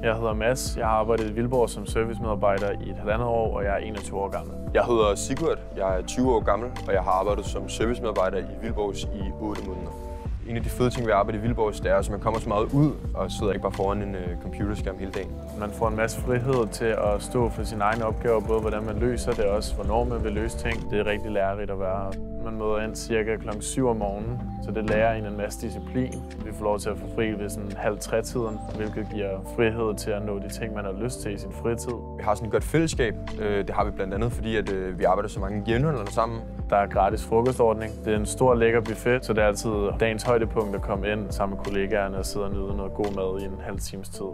Jeg hedder Mads. Jeg har arbejdet i Vildborg som servicemedarbejder i et halvandet år, og jeg er 21 år gammel. Jeg hedder Sigurd. Jeg er 20 år gammel, og jeg har arbejdet som servicemedarbejder i Vildborgs i 8 måneder. En af de fede ting ved at arbejde i Vildborgs, det er, at man kommer så meget ud og sidder ikke bare foran en computerskærm hele dagen. Man får en masse frihed til at stå for sine egne opgaver, både hvordan man løser det og også hvornår man vil løse ting. Det er rigtig lærerigt at være her. Man møder ind cirka kl. 7 om morgenen, så det lærer en masse disciplin. Vi får lov til at få fri ved sådan 2:30-tiden, hvilket giver frihed til at nå de ting, man har lyst til i sin fritid. Vi har sådan et godt fællesskab. Det har vi blandt andet, fordi vi arbejder så mange jævnaldrende sammen. Der er gratis frokostordning. Det er en stor lækker buffet, så det er altid dagens højdepunkt at komme ind sammen med kollegaerne og sidde og nyde noget god mad i en halv times tid.